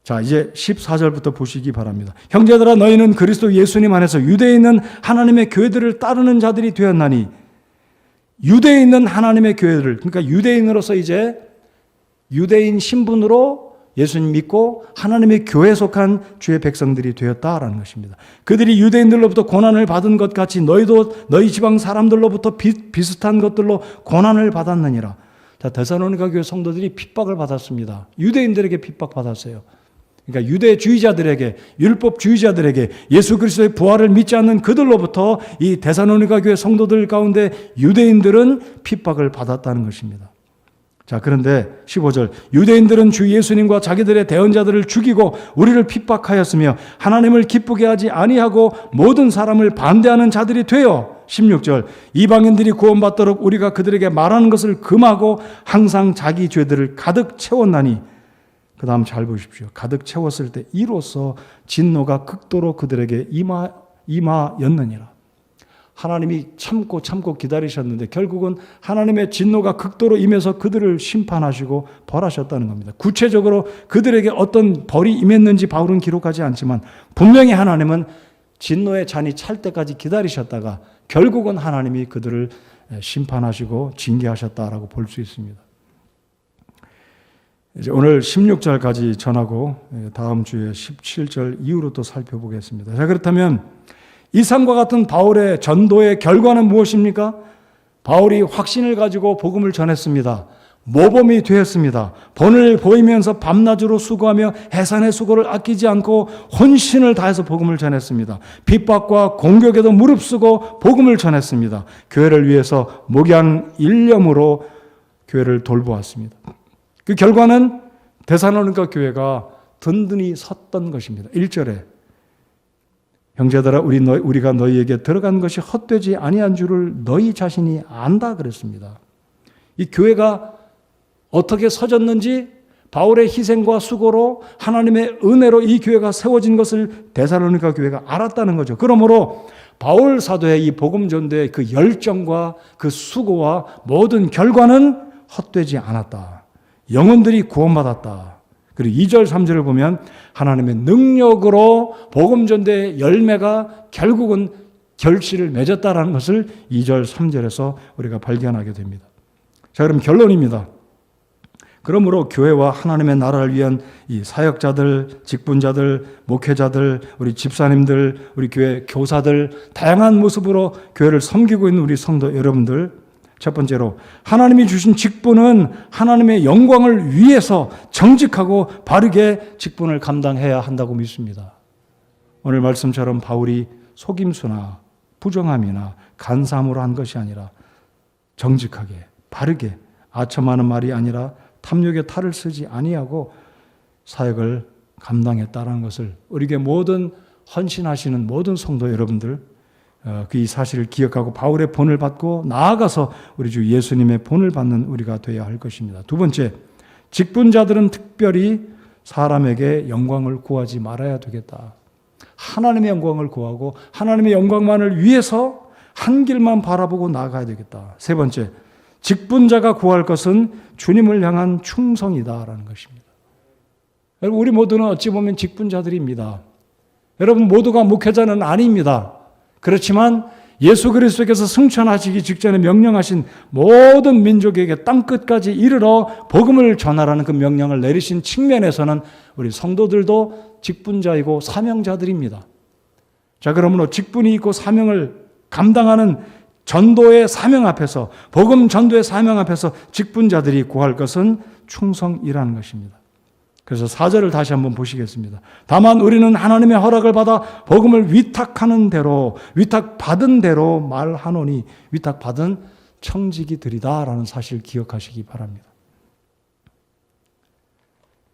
자, 이제 14절부터 보시기 바랍니다. 형제들아 너희는 그리스도 예수님 안에서 유대에 있는 하나님의 교회들을 따르는 자들이 되었나니 유대에 있는 하나님의 교회들을 그러니까 유대인으로서 이제 유대인 신분으로 예수님 믿고 하나님의 교회에 속한 주의 백성들이 되었다라는 것입니다. 그들이 유대인들로부터 고난을 받은 것 같이 너희도 너희 지방 사람들로부터 비슷한 것들로 고난을 받았느니라. 자, 데살로니가 교회 성도들이 핍박을 받았습니다. 유대인들에게 핍박받았어요. 그러니까 유대주의자들에게, 율법주의자들에게 예수 그리스도의 부활을 믿지 않는 그들로부터 이 데살로니가 교회 성도들 가운데 유대인들은 핍박을 받았다는 것입니다. 자, 그런데 15절, 유대인들은 주 예수님과 자기들의 대언자들을 죽이고 우리를 핍박하였으며 하나님을 기쁘게 하지 아니하고 모든 사람을 반대하는 자들이 되어 16절, 이방인들이 구원받도록 우리가 그들에게 말하는 것을 금하고 항상 자기 죄들을 가득 채웠나니, 그 다음 잘 보십시오. 가득 채웠을 때 이로써 진노가 극도로 그들에게 임하였느니라. 하나님이 참고 기다리셨는데 결국은 하나님의 진노가 극도로 임해서 그들을 심판하시고 벌하셨다는 겁니다. 구체적으로 그들에게 어떤 벌이 임했는지 바울은 기록하지 않지만 분명히 하나님은 진노의 잔이 찰 때까지 기다리셨다가 결국은 하나님이 그들을 심판하시고 징계하셨다라고 볼 수 있습니다. 이제 오늘 16절까지 전하고 다음 주에 17절 이후로 또 살펴보겠습니다. 자, 그렇다면 이상과 같은 바울의 전도의 결과는 무엇입니까? 바울이 확신을 가지고 복음을 전했습니다. 모범이 되었습니다. 본을 보이면서 밤낮으로 수고하며 해산의 수고를 아끼지 않고 혼신을 다해서 복음을 전했습니다. 핍박과 공격에도 무릅쓰고 복음을 전했습니다. 교회를 위해서 목양 일념으로 교회를 돌보았습니다. 그 결과는 데살로니가 교회가 든든히 섰던 것입니다. 1절에 형제들아 우리가 너희에게 들어간 것이 헛되지 아니한 줄을 너희 자신이 안다 그랬습니다. 이 교회가 어떻게 서졌는지 바울의 희생과 수고로 하나님의 은혜로 이 교회가 세워진 것을 데살로니가 교회가 알았다는 거죠. 그러므로 바울 사도의 이 복음 전도의 그 열정과 그 수고와 모든 결과는 헛되지 않았다. 영혼들이 구원받았다. 그리고 2절, 3절을 보면 하나님의 능력으로 복음 전도의 열매가 결국은 결실을 맺었다라는 것을 2절, 3절에서 우리가 발견하게 됩니다. 자, 그럼 결론입니다. 그러므로 교회와 하나님의 나라를 위한 이 사역자들, 직분자들, 목회자들, 우리 집사님들, 우리 교회 교사들, 다양한 모습으로 교회를 섬기고 있는 우리 성도 여러분들, 첫 번째로 하나님이 주신 직분은 하나님의 영광을 위해서 정직하고 바르게 직분을 감당해야 한다고 믿습니다. 오늘 말씀처럼 바울이 속임수나 부정함이나 간사함으로 한 것이 아니라 정직하게 바르게 아첨하는 말이 아니라 탐욕의 탈을 쓰지 아니하고 사역을 감당했다는 것을 우리에게 모든 헌신하시는 모든 성도 여러분들 그 이 사실을 기억하고 바울의 본을 받고 나아가서 우리 주 예수님의 본을 받는 우리가 되어야 할 것입니다. 두 번째, 직분자들은 특별히 사람에게 영광을 구하지 말아야 되겠다. 하나님의 영광을 구하고 하나님의 영광만을 위해서 한 길만 바라보고 나아가야 되겠다. 세 번째, 직분자가 구할 것은 주님을 향한 충성이다라는 것입니다. 여러분, 우리 모두는 어찌 보면 직분자들입니다. 여러분 모두가 목회자는 아닙니다. 그렇지만 예수 그리스도께서 승천하시기 직전에 명령하신 모든 민족에게 땅끝까지 이르러 복음을 전하라는 그 명령을 내리신 측면에서는 우리 성도들도 직분자이고 사명자들입니다. 자, 그러므로 직분이 있고 사명을 감당하는 전도의 사명 앞에서, 복음 전도의 사명 앞에서 직분자들이 구할 것은 충성이라는 것입니다. 그래서 4절을 다시 한번 보시겠습니다. 다만 우리는 하나님의 허락을 받아 복음을 위탁하는 대로, 위탁받은 대로 말하노니 위탁받은 청지기들이다라는 사실을 기억하시기 바랍니다.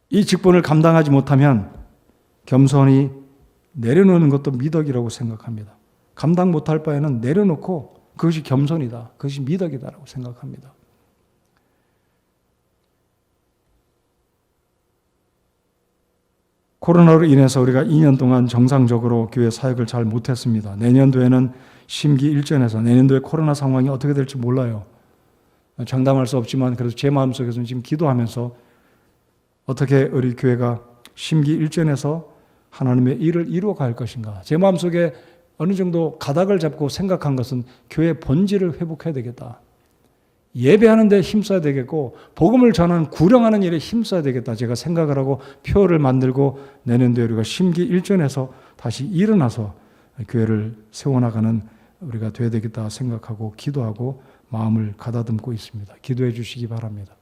이 직분을 감당하지 못하면 겸손히 내려놓는 것도 미덕이라고 생각합니다. 감당 못할 바에는 내려놓고 그것이 겸손이다, 그것이 미덕이다라고 생각합니다. 코로나로 인해서 우리가 2년 동안 정상적으로 교회 사역을 잘 못했습니다. 내년도에는 심기일전해서 내년도에 코로나 상황이 어떻게 될지 몰라요. 장담할 수 없지만 그래도 제 마음속에서는 지금 기도하면서 어떻게 우리 교회가 심기일전해서 하나님의 일을 이루어갈 것인가. 제 마음속에 어느 정도 가닥을 잡고 생각한 것은 교회 본질을 회복해야 되겠다. 예배하는 데 힘써야 되겠고 복음을 전하는 구령하는 일에 힘써야 되겠다. 제가 생각을 하고 표를 만들고 내년도에 우리가 심기일전해서 다시 일어나서 교회를 세워나가는 우리가 되어야 되겠다 생각하고 기도하고 마음을 가다듬고 있습니다. 기도해 주시기 바랍니다.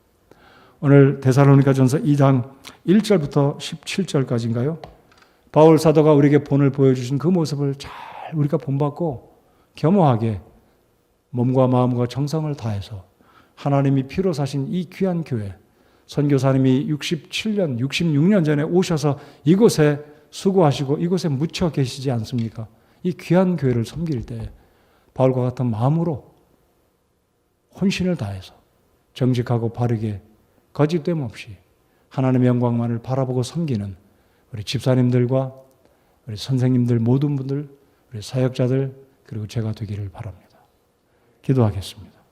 오늘 데살로니가전서 2장 1절부터 17절까지인가요? 바울 사도가 우리에게 본을 보여주신 그 모습을 잘 우리가 본받고 겸허하게 몸과 마음과 정성을 다해서 하나님이 피로 사신 이 귀한 교회, 선교사님이 67년, 66년 전에 오셔서 이곳에 수고하시고 이곳에 묻혀 계시지 않습니까? 이 귀한 교회를 섬길 때 바울과 같은 마음으로 혼신을 다해서 정직하고 바르게 거짓됨 없이 하나님의 영광만을 바라보고 섬기는 우리 집사님들과 우리 선생님들 모든 분들, 우리 사역자들 그리고 제가 되기를 바랍니다. 기도하겠습니다.